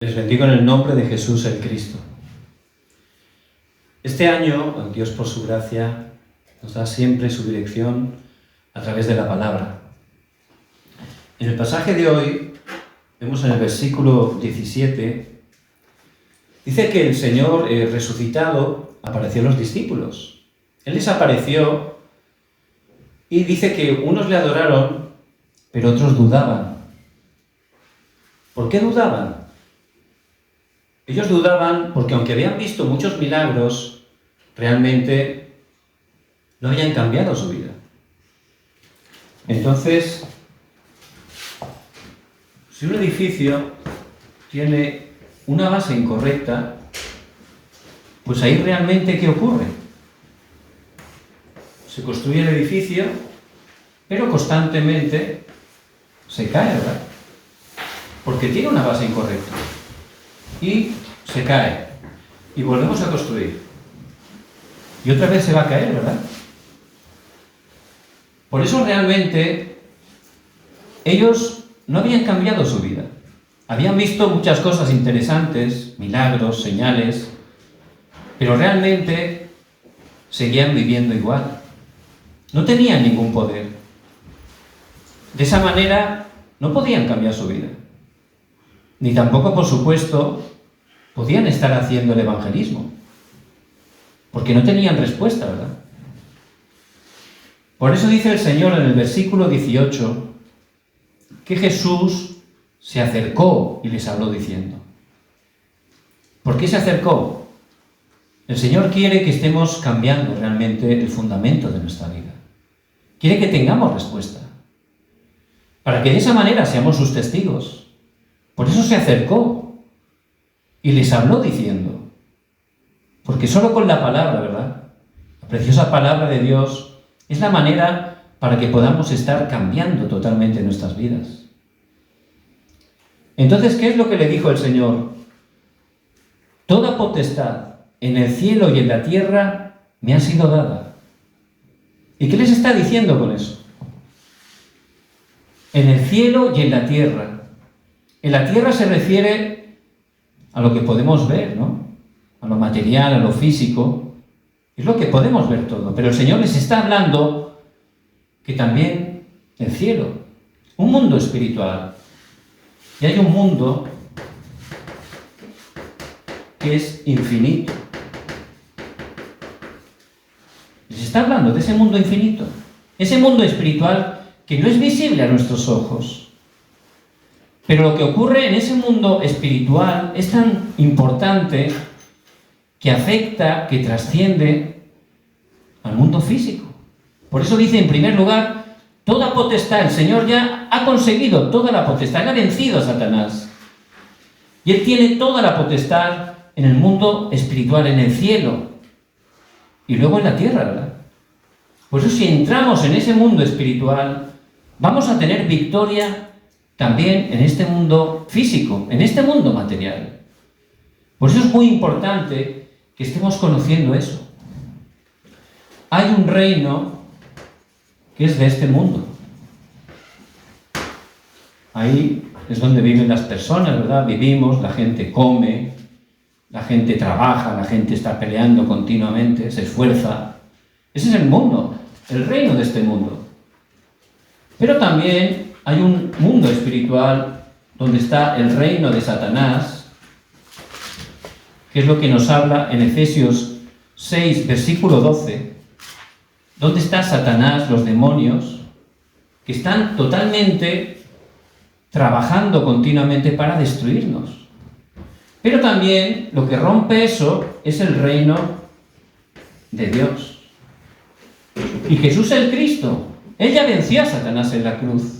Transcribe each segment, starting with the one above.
Les bendigo en el nombre de Jesús el Cristo. Este año, Dios por su gracia, nos da siempre su dirección a través de la palabra. En el pasaje de hoy, vemos en el versículo 17, dice que el Señor resucitado apareció a los discípulos. Él les apareció y dice que unos le adoraron, pero otros dudaban. ¿Por qué dudaban? Ellos dudaban porque aunque habían visto muchos milagros, realmente no habían cambiado su vida. Entonces, si un edificio tiene una base incorrecta, pues ahí realmente ¿qué ocurre? Se construye el edificio, pero constantemente se cae, ¿verdad? Porque tiene una base incorrecta. Y se cae. Y volvemos a construir. Y otra vez se va a caer, ¿verdad? Por eso realmente ellos no habían cambiado su vida. Habían visto muchas cosas interesantes, milagros, señales, pero realmente seguían viviendo igual. No tenían ningún poder. De esa manera no podían cambiar su vida. Ni tampoco, por supuesto, podían estar haciendo el evangelismo, porque no tenían respuesta, ¿verdad? Por eso dice el Señor en el versículo 18 que Jesús se acercó y les habló diciendo. ¿Por qué se acercó? El Señor quiere que estemos cambiando realmente el fundamento de nuestra vida. Quiere que tengamos respuesta, para que de esa manera seamos sus testigos. Por eso se acercó y les habló diciendo, porque solo con la palabra, ¿verdad? La preciosa palabra de Dios es la manera para que podamos estar cambiando totalmente nuestras vidas. Entonces, ¿qué es lo que le dijo el Señor? Toda potestad en el cielo y en la tierra me ha sido dada. ¿Y qué les está diciendo con eso? En el cielo y en la tierra. En la tierra se refiere a lo que podemos ver, ¿no? A lo material, a lo físico. Es lo que podemos ver todo. Pero el Señor les está hablando que también el cielo, un mundo espiritual. Y hay un mundo que es infinito. Les está hablando de ese mundo infinito. Ese mundo espiritual que no es visible a nuestros ojos. Pero lo que ocurre en ese mundo espiritual es tan importante que afecta, que trasciende al mundo físico. Por eso dice en primer lugar, toda potestad, el Señor ya ha conseguido toda la potestad, Él ha vencido a Satanás. Y Él tiene toda la potestad en el mundo espiritual, en el cielo, y luego en la tierra, ¿verdad? Por eso si entramos en ese mundo espiritual, vamos a tener victoria también en este mundo físico, en este mundo material. Por eso es muy importante que estemos conociendo eso. Hay un reino que es de este mundo. Ahí es donde viven las personas, ¿verdad? Vivimos, la gente come, la gente trabaja, la gente está peleando continuamente, se esfuerza. Ese es el mundo, el reino de este mundo. Pero también hay un mundo espiritual donde está el reino de Satanás, que es lo que nos habla en Efesios 6, versículo 12, donde está Satanás, los demonios, que están totalmente trabajando continuamente para destruirnos. Pero también lo que rompe eso es el reino de Dios. Y Jesús el Cristo, Él ya venció a Satanás en la cruz.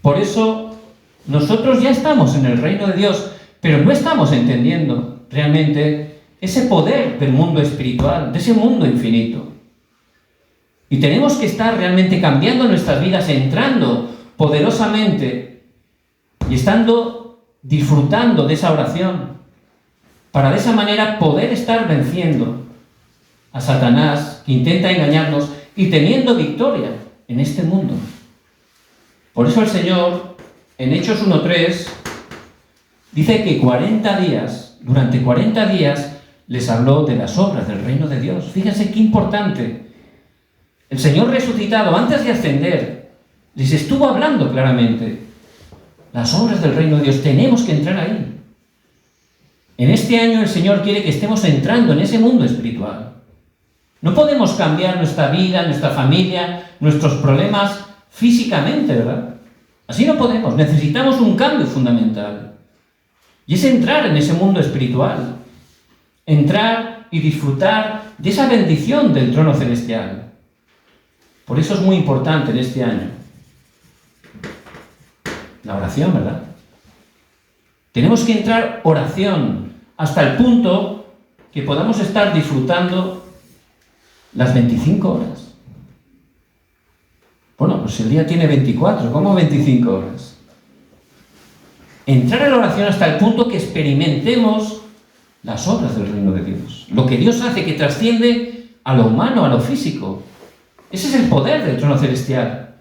Por eso nosotros ya estamos en el reino de Dios, pero no estamos entendiendo realmente ese poder del mundo espiritual, de ese mundo infinito. Y tenemos que estar realmente cambiando nuestras vidas, entrando poderosamente y disfrutando de esa oración, para de esa manera poder estar venciendo a Satanás, que intenta engañarnos, y teniendo victoria en este mundo. Por eso el Señor, en Hechos 1:3, Dice que durante 40 días, les habló de las obras del reino de Dios. Fíjense qué importante. El Señor resucitado, antes de ascender, les estuvo hablando claramente. Las obras del reino de Dios, tenemos que entrar ahí. En este año el Señor quiere que estemos entrando en ese mundo espiritual. No podemos cambiar nuestra vida, nuestra familia, nuestros problemas físicamente, ¿verdad? Así no podemos. Necesitamos un cambio fundamental. Y es entrar en ese mundo espiritual. Entrar y disfrutar de esa bendición del trono celestial. Por eso es muy importante en este año la oración, ¿verdad? Tenemos que entrar oración hasta el punto que podamos estar disfrutando las 25 horas. Bueno, pues el día tiene 24, ¿cómo 25 horas? Entrar en la oración hasta el punto que experimentemos las obras del reino de Dios. Lo que Dios hace que trasciende a lo humano, a lo físico. Ese es el poder del trono celestial.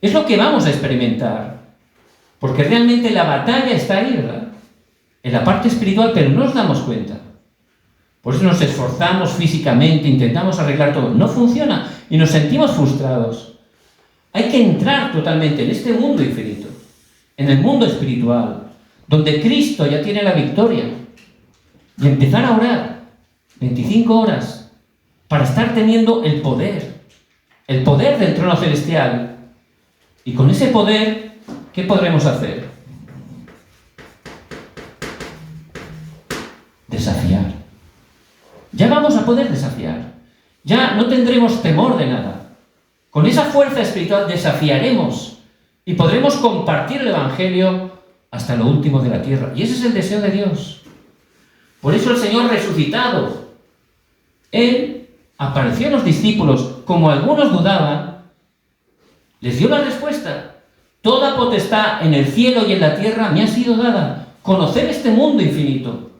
Es lo que vamos a experimentar. Porque realmente la batalla está ahí, ¿verdad? En la parte espiritual, pero no nos damos cuenta. Por eso nos esforzamos físicamente, intentamos arreglar todo. No funciona y nos sentimos frustrados. Hay que entrar totalmente en este mundo infinito, en el mundo espiritual, donde Cristo ya tiene la victoria. Y empezar a orar 25 horas para estar teniendo el poder del trono celestial. Y con ese poder, ¿qué podremos hacer? Desafiar. Ya vamos a poder desafiar. Ya no tendremos temor de nada. Con esa fuerza espiritual desafiaremos y podremos compartir el Evangelio hasta lo último de la tierra. Y ese es el deseo de Dios. Por eso el Señor resucitado, Él apareció a los discípulos, como algunos dudaban, les dio la respuesta. Toda potestad en el cielo y en la tierra me ha sido dada. Conocer este mundo infinito.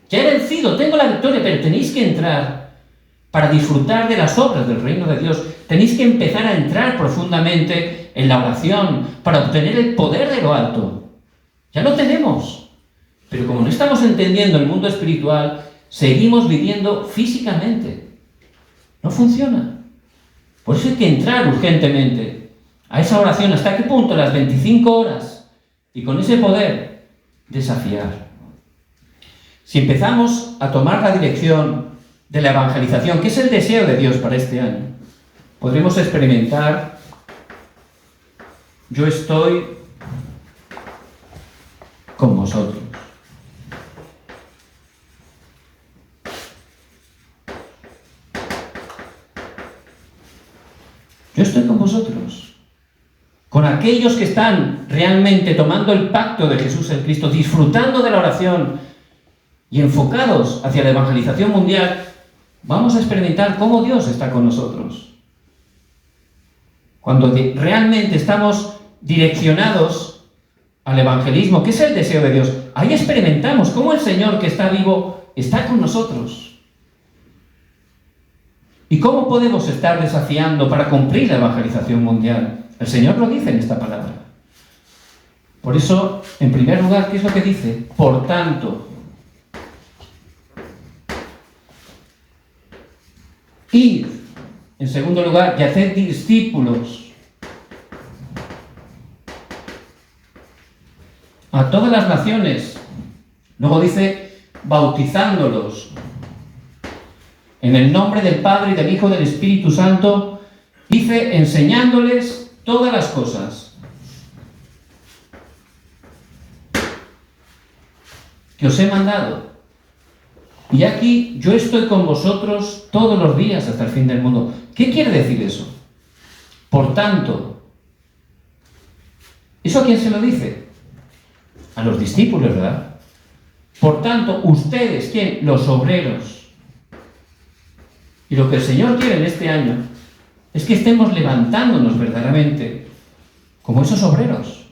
Ya he vencido, tengo la victoria, pero tenéis que entrar para disfrutar de las obras del reino de Dios. Tenéis que empezar a entrar profundamente en la oración para obtener el poder de lo alto. Ya lo tenemos. Pero como no estamos entendiendo el mundo espiritual, seguimos viviendo físicamente. No funciona. Por eso hay que entrar urgentemente a esa oración. ¿Hasta qué punto? Las 25 horas. Y con ese poder, desafiar. Si empezamos a tomar la dirección de la evangelización, que es el deseo de Dios para este año, podremos experimentar: yo estoy con vosotros. Yo estoy con vosotros, con aquellos que están realmente tomando el pacto de Jesús el Cristo, disfrutando de la oración y enfocados hacia la evangelización mundial. Vamos a experimentar cómo Dios está con nosotros. Cuando realmente estamos direccionados al evangelismo, que es el deseo de Dios, ahí experimentamos cómo el Señor que está vivo está con nosotros. ¿Y cómo podemos estar desafiando para cumplir la evangelización mundial? El Señor lo dice en esta palabra. Por eso, en primer lugar, ¿qué es lo que dice? Por tanto, id. En segundo lugar, y haced discípulos a todas las naciones. Luego dice, bautizándolos en el nombre del Padre y del Hijo y del Espíritu Santo. Dice, enseñándoles todas las cosas que os he mandado. Y aquí yo estoy con vosotros todos los días hasta el fin del mundo. ¿Qué quiere decir eso? Por tanto, ¿eso a quién se lo dice? A los discípulos, ¿verdad? Por tanto, ustedes, ¿quién? Los obreros. Y lo que el Señor quiere en este año es que estemos levantándonos verdaderamente como esos obreros.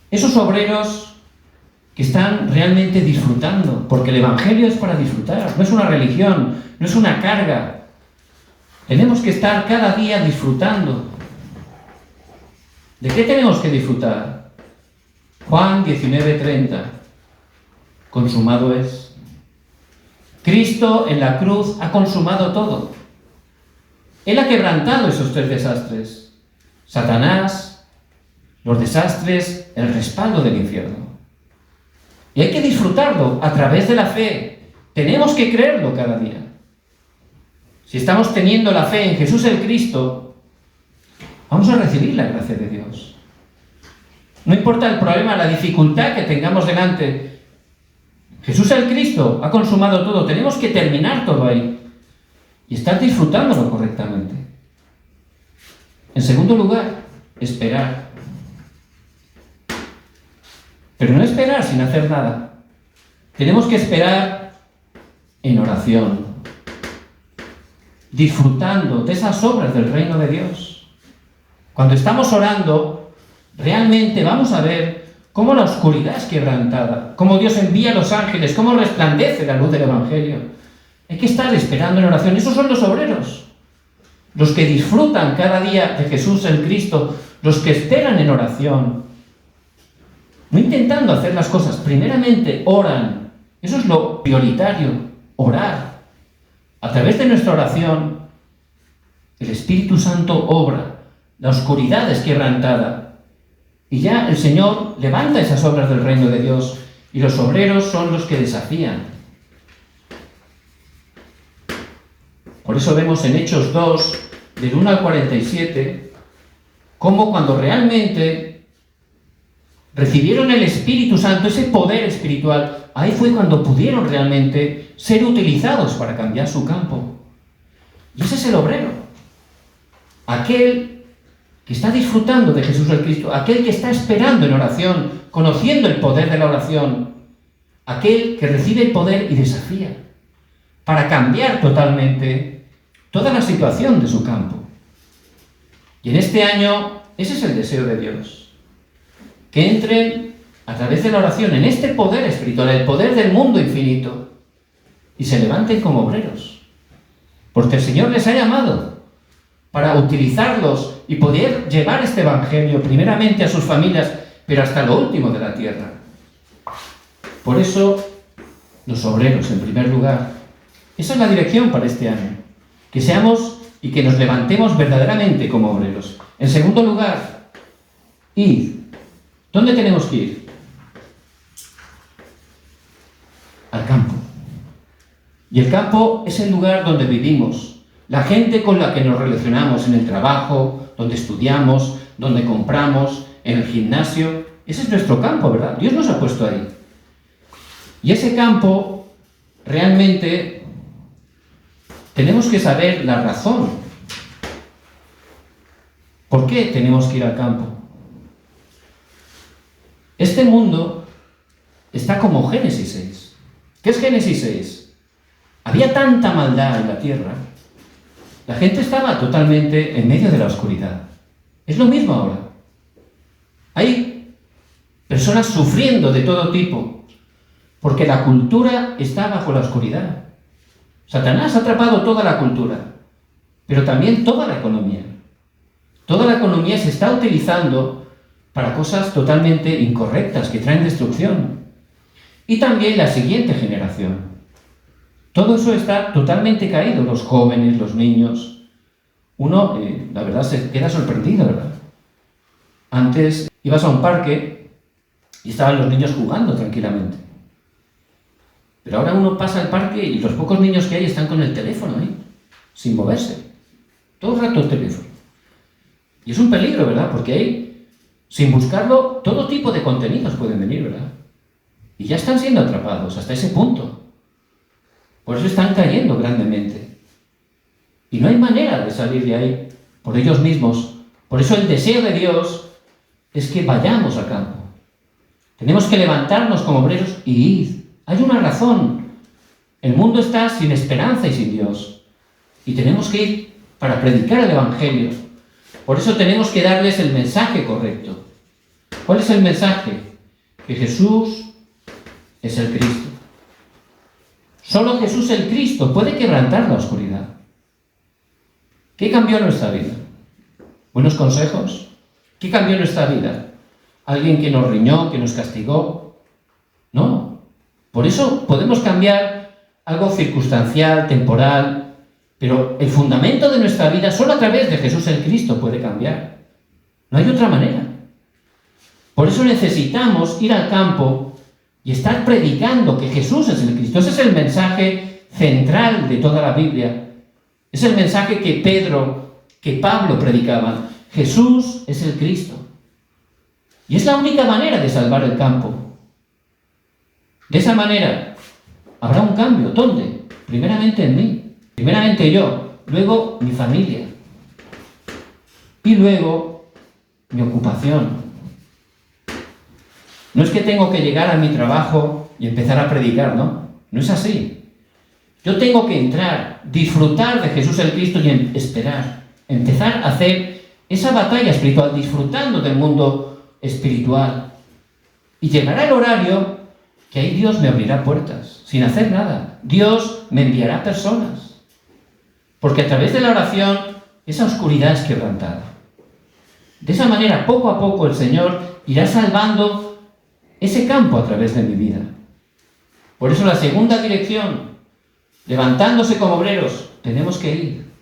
Esos obreros que están realmente disfrutando, porque el Evangelio es para disfrutar, no es una religión, no es una carga. Tenemos que estar cada día disfrutando. ¿De qué tenemos que disfrutar? Juan 19:30. Consumado es. Cristo en la cruz ha consumado todo. Él ha quebrantado esos 3 desastres. Satanás, los desastres, el respaldo del infierno. Y hay que disfrutarlo a través de la fe. Tenemos que creerlo cada día. Si estamos teniendo la fe en Jesús el Cristo, vamos a recibir la gracia de Dios. No importa el problema, la dificultad que tengamos delante, Jesús el Cristo ha consumado todo. Tenemos que terminar todo ahí y estar disfrutándolo correctamente. En segundo lugar, esperar. Pero no esperar sin hacer nada. Tenemos que esperar en oración, disfrutando de esas obras del reino de Dios. Cuando estamos orando, realmente vamos a ver cómo la oscuridad es quebrantada, cómo Dios envía a los ángeles, cómo resplandece la luz del Evangelio. Hay que estar esperando en oración. Esos son los obreros, los que disfrutan cada día de Jesús el Cristo, los que esperan en oración. No intentando hacer las cosas, primeramente oran. Eso es lo prioritario, orar. A través de nuestra oración, el Espíritu Santo obra, la oscuridad es quebrantada. Y ya el Señor levanta esas obras del reino de Dios y los obreros son los que desafían. Por eso vemos en Hechos 2, del 1 al 47, cómo cuando realmente recibieron el Espíritu Santo, ese poder espiritual, ahí fue cuando pudieron realmente ser utilizados para cambiar su campo. Y ese es el obrero. Aquel que está disfrutando de Jesús el Cristo, aquel que está esperando en oración, conociendo el poder de la oración, aquel que recibe el poder y desafía para cambiar totalmente toda la situación de su campo. Y en este año, ese es el deseo de Dios. Que entren a través de la oración en este poder espiritual, el poder del mundo infinito, y se levanten como obreros. Porque el Señor les ha llamado para utilizarlos y poder llevar este evangelio primeramente a sus familias, pero hasta lo último de la tierra. Por eso, los obreros, en primer lugar, esa es la dirección para este año. Que seamos y que nos levantemos verdaderamente como obreros. En segundo lugar, id. ¿Dónde tenemos que ir? Al campo. Y el campo es el lugar donde vivimos. La gente con la que nos relacionamos en el trabajo, donde estudiamos, donde compramos, en el gimnasio. Ese es nuestro campo, ¿verdad? Dios nos ha puesto ahí. Y ese campo, realmente, tenemos que saber la razón. ¿Por qué tenemos que ir al campo? Este mundo está como Génesis 6. ¿Qué es Génesis 6? Había tanta maldad en la tierra. La gente estaba totalmente en medio de la oscuridad. Es lo mismo ahora. Hay personas sufriendo de todo tipo, porque la cultura está bajo la oscuridad. Satanás ha atrapado toda la cultura, pero también toda la economía. Toda la economía se está utilizando para cosas totalmente incorrectas que traen destrucción. Y también la siguiente generación. Todo eso está totalmente caído, los jóvenes, los niños. Uno, la verdad, se queda sorprendido, ¿verdad? Antes ibas a un parque y estaban los niños jugando tranquilamente. Pero ahora uno pasa al parque y los pocos niños que hay están con el teléfono ahí, sin moverse. Todo el rato el teléfono. Y es un peligro, ¿verdad? Porque ahí, sin buscarlo, todo tipo de contenidos pueden venir, ¿verdad? Y ya están siendo atrapados hasta ese punto. Por eso están cayendo grandemente. Y no hay manera de salir de ahí por ellos mismos. Por eso el deseo de Dios es que vayamos al campo. Tenemos que levantarnos como obreros y ir. Hay una razón. El mundo está sin esperanza y sin Dios. Y tenemos que ir para predicar el Evangelio. Por eso tenemos que darles el mensaje correcto. ¿Cuál es el mensaje? Que Jesús es el Cristo. Solo Jesús el Cristo puede quebrantar la oscuridad. ¿Qué cambió en nuestra vida? ¿Buenos consejos? ¿Qué cambió en nuestra vida? alguien que nos riñó, que nos castigó. No. Por eso podemos cambiar algo circunstancial, temporal, pero el fundamento de nuestra vida solo a través de Jesús el Cristo puede cambiar. No hay otra manera. Por eso necesitamos ir al campo y estar predicando que Jesús es el Cristo. Ese es el mensaje central de toda la Biblia. Es el mensaje que Pablo predicaban. Jesús es el Cristo. Y es la única manera de salvar el campo. De esa manera habrá un cambio. ¿Dónde? Primeramente en mí. Primeramente yo. Luego mi familia. Y luego mi ocupación. No es que tengo que llegar a mi trabajo y empezar a predicar, ¿no? No es así. Yo tengo que entrar, disfrutar de Jesús el Cristo y esperar. Empezar a hacer esa batalla espiritual, disfrutando del mundo espiritual. Y llegará el horario que ahí Dios me abrirá puertas, sin hacer nada. Dios me enviará personas. Porque a través de la oración, esa oscuridad es quebrantada. De esa manera, poco a poco, el Señor irá salvando ese campo a través de mi vida. Por eso la segunda dirección, levantándose como obreros, tenemos que ir.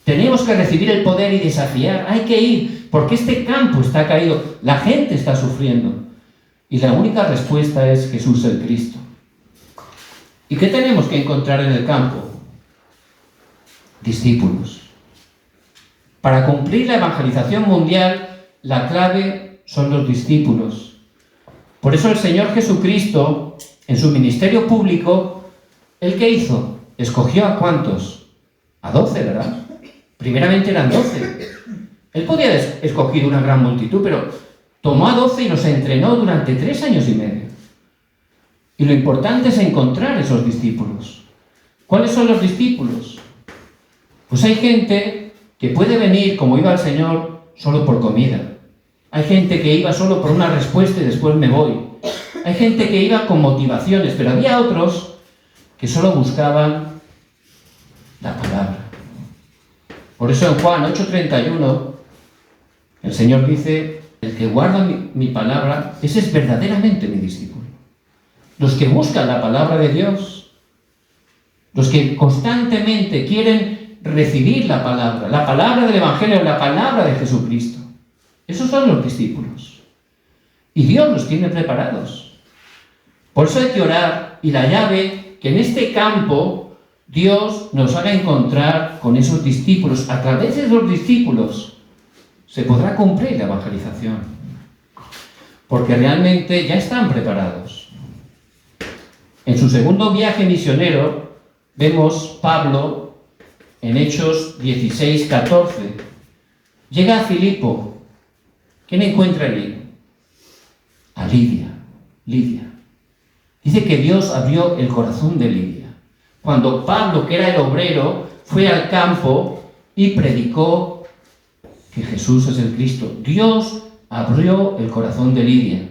Tenemos que recibir el poder y desafiar. Hay que ir, porque este campo está caído. La gente está sufriendo. Y la única respuesta es Jesús el Cristo. ¿Y qué tenemos que encontrar en el campo? Discípulos. Para cumplir la evangelización mundial, la clave son los discípulos. Por eso el Señor Jesucristo, en su ministerio público, ¿Él qué hizo? ¿Escogió a cuántos? A 12, ¿verdad? Primeramente eran 12. Él podía haber escogido una gran multitud, pero tomó a 12 y los entrenó durante 3 años y medio. Y lo importante es encontrar esos discípulos. ¿Cuáles son los discípulos? Pues hay gente que puede venir, como iba el Señor, solo por comida. Hay gente que iba solo por una respuesta y después me voy. Hay gente que iba con motivaciones, pero había otros que solo buscaban la palabra. Por eso en Juan 8:31, el Señor dice, el que guarda mi palabra, ese es verdaderamente mi discípulo. Los que buscan la palabra de Dios, los que constantemente quieren recibir la palabra del Evangelio, la palabra de Jesucristo. Esos son los discípulos. Y Dios los tiene preparados. Por eso hay que orar, y la llave, que en este campo Dios nos haga encontrar con esos discípulos. A través de esos discípulos se podrá cumplir la evangelización. Porque realmente ya están preparados. En su segundo viaje misionero, vemos Pablo en Hechos 16:14. Llega a Filipo. ¿Quién encuentra allí? A Lidia. Dice que Dios abrió el corazón de Lidia. Cuando Pablo, que era el obrero, fue al campo y predicó que Jesús es el Cristo. Dios abrió el corazón de Lidia.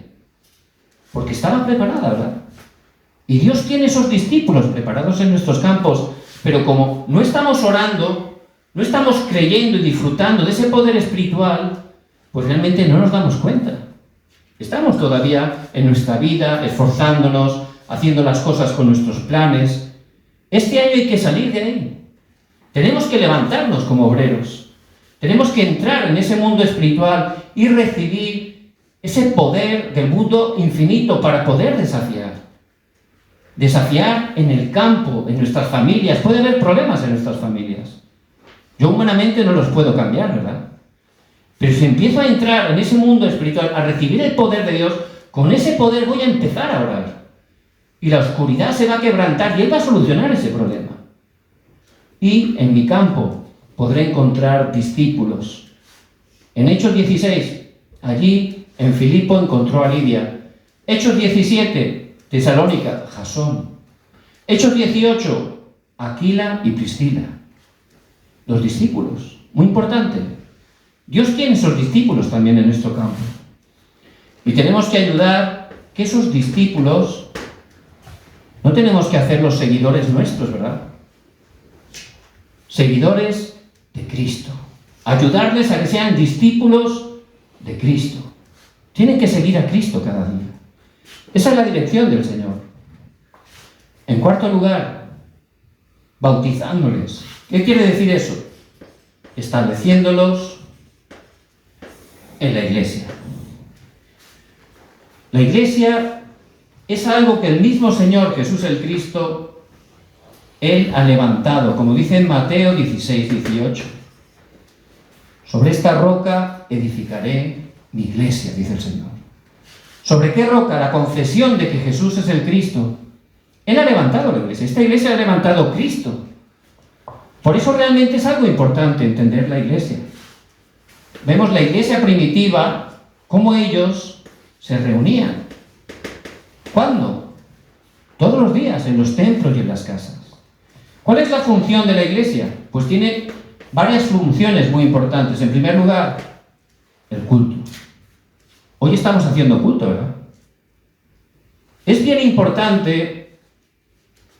Porque estaba preparada, ¿verdad? Y Dios tiene esos discípulos preparados en nuestros campos. Pero como no estamos orando, no estamos creyendo y disfrutando de ese poder espiritual, pues realmente no nos damos cuenta. Estamos todavía en nuestra vida, esforzándonos, haciendo las cosas con nuestros planes. Este año hay que salir de ahí. Tenemos que levantarnos como obreros. Tenemos que entrar en ese mundo espiritual y recibir ese poder del mundo infinito para poder desafiar. Desafiar en el campo, en nuestras familias. Puede haber problemas en nuestras familias. Yo humanamente no los puedo cambiar, ¿verdad? Pero si empiezo a entrar en ese mundo espiritual, a recibir el poder de Dios, con ese poder voy a empezar a orar. Y la oscuridad se va a quebrantar y Él va a solucionar ese problema. Y en mi campo podré encontrar discípulos. En Hechos 16, allí en Filipo encontró a Lidia. Hechos 17, Tesalónica, Jasón. Hechos 18, Aquila y Priscila. Los discípulos, muy importante. Dios tiene esos discípulos también en nuestro campo. Y tenemos que ayudar que esos discípulos, no tenemos que hacerlos seguidores nuestros, ¿verdad? Seguidores de Cristo. Ayudarles a que sean discípulos de Cristo. Tienen que seguir a Cristo cada día. Esa es la dirección del Señor. En cuarto lugar, bautizándoles. ¿Qué quiere decir eso? Estableciéndolos en la Iglesia. La Iglesia es algo que el mismo Señor Jesús el Cristo, Él ha levantado, como dice en Mateo 16, 18. Sobre esta roca edificaré mi Iglesia, dice el Señor. ¿Sobre qué roca? La confesión de que Jesús es el Cristo. Él ha levantado la Iglesia. Esta Iglesia ha levantado Cristo. Por eso realmente es algo importante entender la Iglesia. Vemos la Iglesia primitiva, cómo ellos se reunían. ¿Cuándo? Todos los días, en los templos y en las casas. ¿Cuál es la función de la Iglesia? Pues tiene varias funciones muy importantes. En primer lugar, el culto. Hoy estamos haciendo culto, ¿verdad? Es bien importante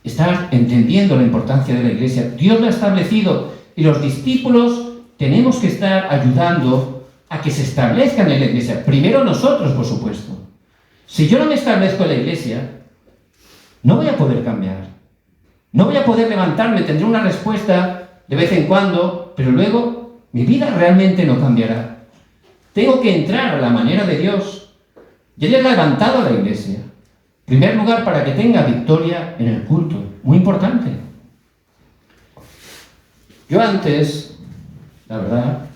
estar entendiendo la importancia de la Iglesia. Dios la ha establecido y los discípulos tenemos que estar ayudando a que se establezcan en la Iglesia. Primero nosotros, por supuesto. Si yo no me establezco en la Iglesia, no voy a poder cambiar. No voy a poder levantarme, tendré una respuesta de vez en cuando, pero luego mi vida realmente no cambiará. Tengo que entrar a la manera de Dios. Y Él ha levantado a la Iglesia. En primer lugar, para que tenga victoria en el culto. Muy importante. Yo antes, la verdad,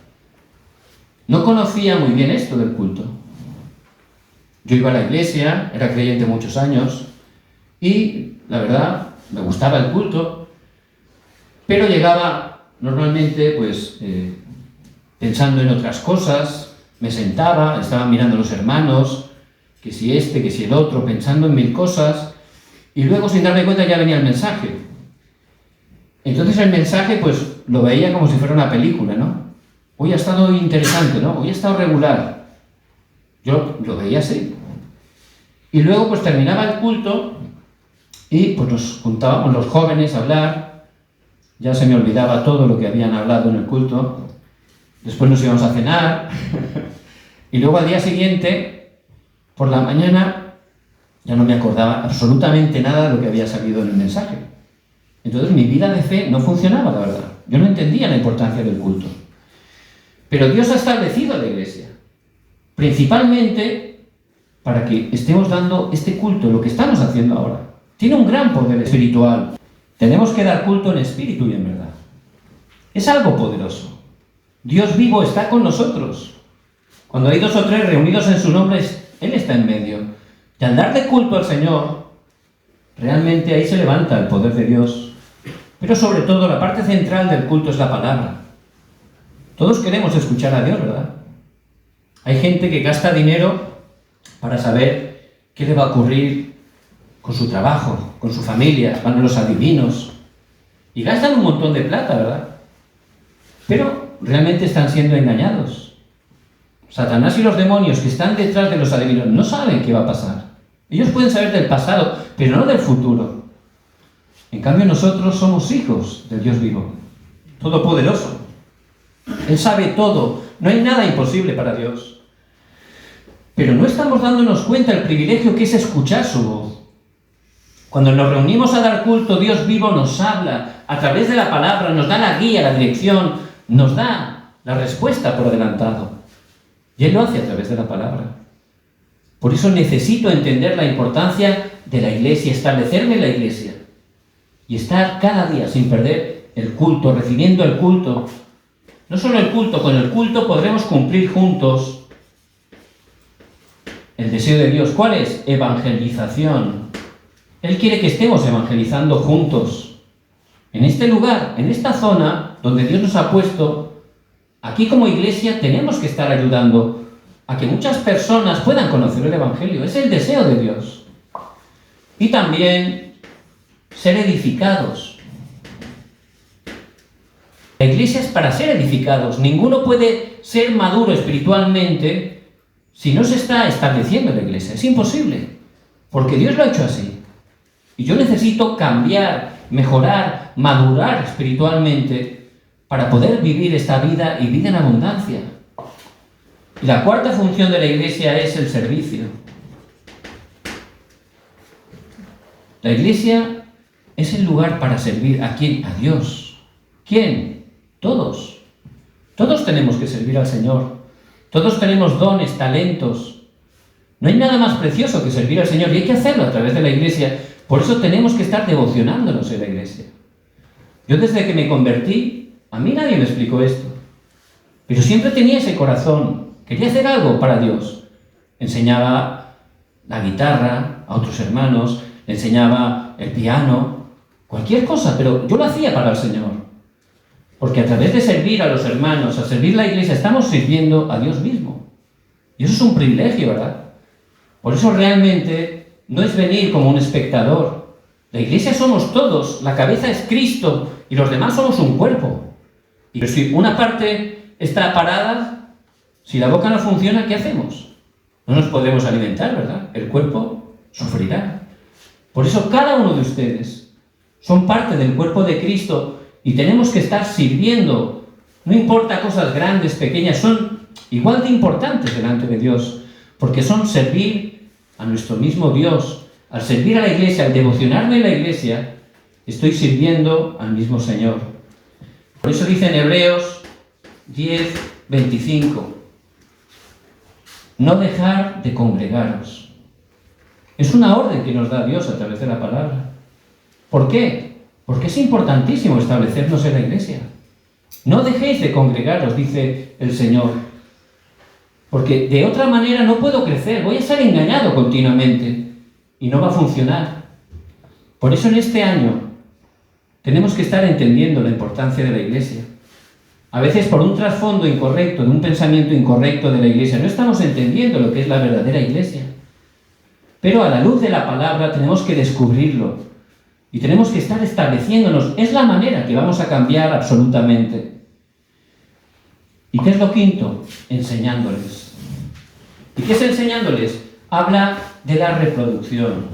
no conocía muy bien esto del culto. Yo iba a la iglesia, era creyente muchos años, y la verdad, me gustaba el culto, pero llegaba normalmente, pensando en otras cosas, me sentaba, estaba mirando a los hermanos, que si este, que si el otro, pensando en mil cosas, y luego sin darme cuenta ya venía el mensaje. Entonces el mensaje lo veía como si fuera una película, ¿no? Hoy ha estado interesante, ¿no? Hoy ha estado regular. Yo lo veía así. Y luego terminaba el culto y nos juntábamos los jóvenes a hablar. Ya se me olvidaba todo lo que habían hablado en el culto. Después nos íbamos a cenar. Y luego al día siguiente, por la mañana, ya no me acordaba absolutamente nada de lo que había salido en el mensaje. Entonces mi vida de fe no funcionaba, la verdad. Yo no entendía la importancia del culto. Pero Dios ha establecido la Iglesia, principalmente para que estemos dando este culto, lo que estamos haciendo ahora. Tiene un gran poder espiritual. Tenemos que dar culto en espíritu y en verdad. Es algo poderoso. Dios vivo está con nosotros. Cuando hay 2 o 3 reunidos en su nombre, Él está en medio. Y al darle culto al Señor, realmente ahí se levanta el poder de Dios. Pero sobre todo, la parte central del culto es la palabra. Todos queremos escuchar a Dios, ¿verdad? Hay gente que gasta dinero para saber qué le va a ocurrir con su trabajo, con su familia, van a los adivinos. Y gastan un montón de plata, ¿verdad? Pero realmente están siendo engañados. Satanás y los demonios que están detrás de los adivinos no saben qué va a pasar. Ellos pueden saber del pasado, pero no del futuro. En cambio, nosotros somos hijos del Dios vivo, todopoderoso. Él sabe todo, no hay nada imposible para Dios. Pero no estamos dándonos cuenta del privilegio que es escuchar su voz. Cuando nos reunimos a dar culto, Dios vivo nos habla a través de la palabra, nos da la guía, la dirección, nos da la respuesta por adelantado. Y Él lo hace a través de la palabra. Por eso necesito entender la importancia de la Iglesia, establecerme en la Iglesia y estar cada día sin perder el culto, recibiendo el culto. No solo el culto, con el culto podremos cumplir juntos el deseo de Dios. ¿Cuál es? Evangelización. Él quiere que estemos evangelizando juntos. En este lugar, en esta zona donde Dios nos ha puesto, aquí como iglesia tenemos que estar ayudando a que muchas personas puedan conocer el Evangelio. Es el deseo de Dios. Y también ser edificados. La iglesia es para ser edificados. Ninguno puede ser maduro espiritualmente si no se está estableciendo la iglesia. Es imposible, porque Dios lo ha hecho así. Y yo necesito cambiar, mejorar, madurar espiritualmente para poder vivir esta vida y vida en abundancia. Y la cuarta función de la Iglesia es el servicio. La Iglesia es el lugar para servir ¿a quién? A Dios. ¿Quién? Todos. Todos tenemos que servir al Señor. Todos tenemos dones, talentos. No hay nada más precioso que servir al Señor y hay que hacerlo a través de la Iglesia. Por eso tenemos que estar devocionándonos en la Iglesia. Yo desde que me convertí, a mí nadie me explicó esto. Pero siempre tenía ese corazón. Quería hacer algo para Dios. Enseñaba la guitarra a otros hermanos, le enseñaba el piano, cualquier cosa, pero yo lo hacía para el Señor. Porque a través de servir a los hermanos, a servir la Iglesia, estamos sirviendo a Dios mismo. Y eso es un privilegio, ¿verdad? Por eso realmente no es venir como un espectador. La Iglesia somos todos, la cabeza es Cristo y los demás somos un cuerpo. Y si una parte está parada, si la boca no funciona, ¿qué hacemos? No nos podremos alimentar, ¿verdad? El cuerpo sufrirá. Por eso cada uno de ustedes son parte del cuerpo de Cristo y tenemos que estar sirviendo. No importa cosas grandes, pequeñas, son igual de importantes delante de Dios, porque son servir a nuestro mismo Dios. Al servir a la Iglesia, al devocionarme en la Iglesia, estoy sirviendo al mismo Señor. Por eso dice en Hebreos 10:25, no dejar de congregaros. Es una orden que nos da Dios a través de la palabra. ¿Por qué? Porque es importantísimo establecernos en la Iglesia. No dejéis de congregaros, dice el Señor. Porque de otra manera no puedo crecer, voy a ser engañado continuamente y no va a funcionar. Por eso en este año tenemos que estar entendiendo la importancia de la Iglesia. A veces por un trasfondo incorrecto, de un pensamiento incorrecto de la Iglesia, no estamos entendiendo lo que es la verdadera Iglesia. Pero a la luz de la palabra tenemos que descubrirlo y tenemos que estar estableciéndonos. Es la manera que vamos a cambiar absolutamente. ¿Y qué es lo quinto? Enseñándoles. ¿Y qué es enseñándoles? Habla de la reproducción.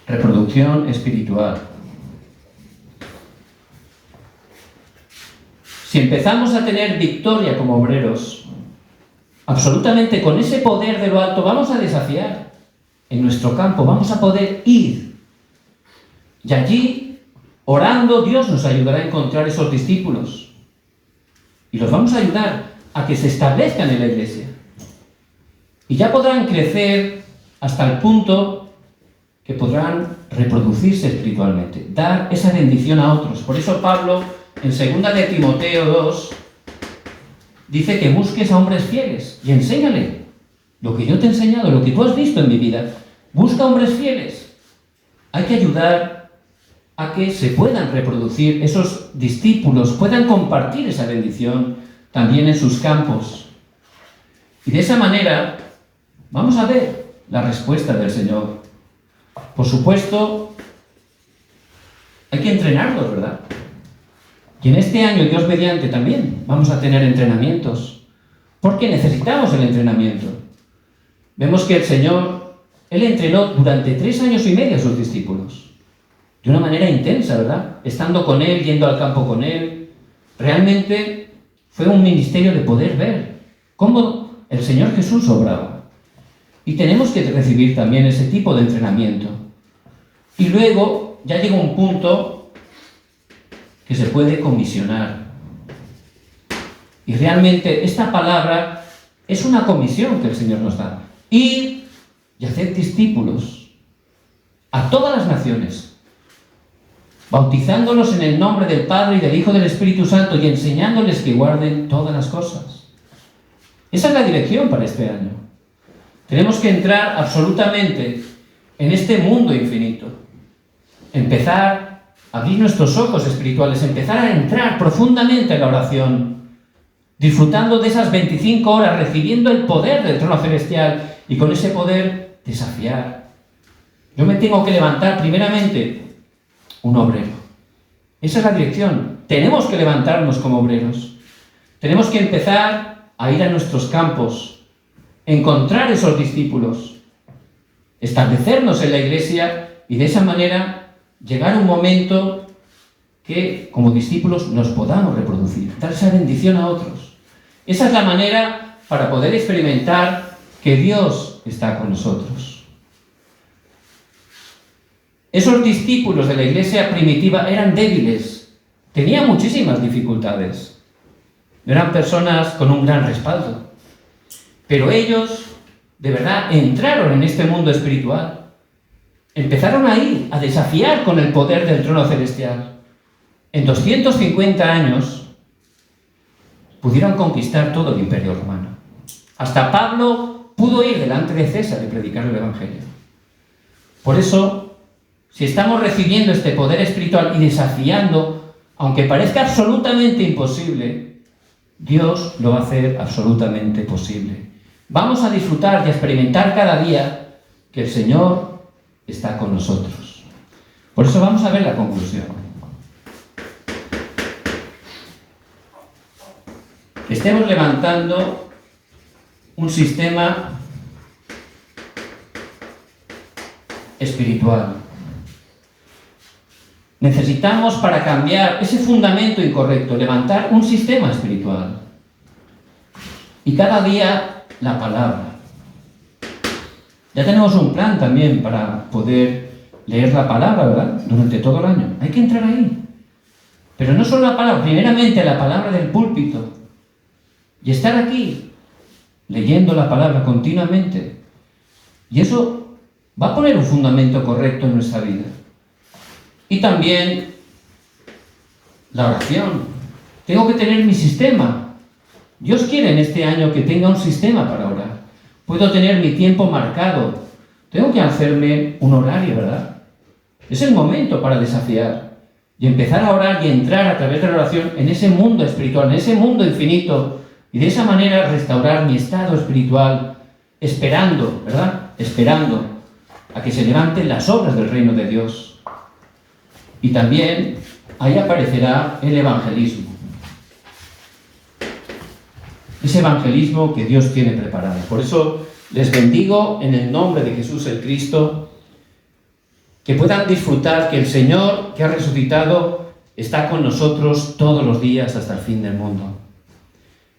Reproducción espiritual. Si empezamos a tener victoria como obreros, absolutamente con ese poder de lo alto vamos a desafiar en nuestro campo, vamos a poder ir. Y allí, orando, Dios nos ayudará a encontrar esos discípulos. Y los vamos a ayudar a que se establezcan en la Iglesia. Y ya podrán crecer hasta el punto que podrán reproducirse espiritualmente, dar esa bendición a otros. Por eso Pablo, en 2 de Timoteo 2, dice que busques a hombres fieles y enséñale lo que yo te he enseñado, lo que tú has visto en mi vida. Busca hombres fieles. Hay que ayudar a que se puedan reproducir esos discípulos, puedan compartir esa bendición también en sus campos. Y de esa manera vamos a ver la respuesta del Señor. Por supuesto, hay que entrenarlos, ¿verdad? Y en este año, Dios mediante, también vamos a tener entrenamientos, porque necesitamos el entrenamiento. Vemos que el Señor, Él entrenó durante 3 años y medio a sus discípulos, de una manera intensa, ¿verdad? Estando con Él, yendo al campo con Él. Realmente fue un ministerio de poder ver cómo el Señor Jesús obraba. Y tenemos que recibir también ese tipo de entrenamiento. Y luego ya llega un punto que se puede comisionar. Y realmente esta palabra es una comisión que el Señor nos da. Ir y hacer discípulos a todas las naciones, bautizándolos en el nombre del Padre y del Hijo y del Espíritu Santo y enseñándoles que guarden todas las cosas. Esa es la dirección para este año. Tenemos que entrar absolutamente en este mundo infinito. Empezar a abrir nuestros ojos espirituales, empezar a entrar profundamente en la oración, disfrutando de esas 25 horas, recibiendo el poder del trono celestial y con ese poder desafiar. Yo me tengo que levantar primeramente un obrero. Esa es la dirección. Tenemos que levantarnos como obreros. Tenemos que empezar a ir a nuestros campos, encontrar esos discípulos, establecernos en la Iglesia y de esa manera llegar a un momento que como discípulos nos podamos reproducir, dar esa bendición a otros. Esa es la manera para poder experimentar que Dios está con nosotros. Esos discípulos de la iglesia primitiva eran débiles, tenían muchísimas dificultades. Eran personas con un gran respaldo. Pero ellos, de verdad, entraron en este mundo espiritual. Empezaron ahí a desafiar con el poder del trono celestial. En 250 años pudieron conquistar todo el imperio romano. Hasta Pablo pudo ir delante de César y predicar el Evangelio. Por eso, si estamos recibiendo este poder espiritual y desafiando, aunque parezca absolutamente imposible, Dios lo va a hacer absolutamente posible. Vamos a disfrutar y a experimentar cada día que el Señor está con nosotros. Por eso vamos a ver la conclusión. Estemos levantando un sistema espiritual. Necesitamos, para cambiar ese fundamento incorrecto, levantar un sistema espiritual. Y cada día la palabra. Ya tenemos un plan también para poder leer la palabra, ¿verdad? Durante todo el año. Hay que entrar ahí. Pero no solo la palabra, primeramente la palabra del púlpito. Y estar aquí, leyendo la palabra continuamente. Y eso va a poner un fundamento correcto en nuestra vida. Y también la oración. Tengo que tener mi sistema. Dios quiere en este año que tenga un sistema para orar. Puedo tener mi tiempo marcado. Tengo que hacerme un horario, ¿verdad? Es el momento para desafiar y empezar a orar y entrar a través de la oración en ese mundo espiritual, en ese mundo infinito, y de esa manera restaurar mi estado espiritual, esperando, ¿verdad? Esperando a que se levanten las obras del reino de Dios. Y también ahí aparecerá el evangelismo. Ese evangelismo que Dios tiene preparado. Por eso les bendigo en el nombre de Jesús el Cristo, que puedan disfrutar que el Señor que ha resucitado está con nosotros todos los días hasta el fin del mundo.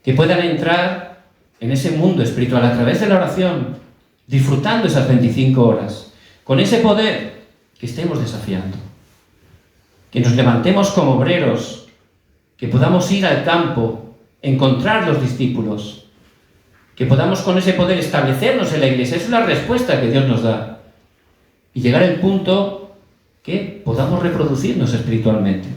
Que puedan entrar en ese mundo espiritual a través de la oración, disfrutando esas 25 horas, con ese poder que estemos desafiando. Que nos levantemos como obreros, que podamos ir al campo, encontrar los discípulos, que podamos con ese poder establecernos en la iglesia. Esa es la respuesta que Dios nos da. Y llegar al punto que podamos reproducirnos espiritualmente.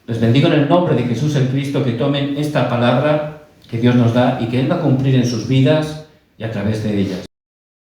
Les bendigo en el nombre de Jesús el Cristo, que tomen esta palabra que Dios nos da y que Él va a cumplir en sus vidas y a través de ellas.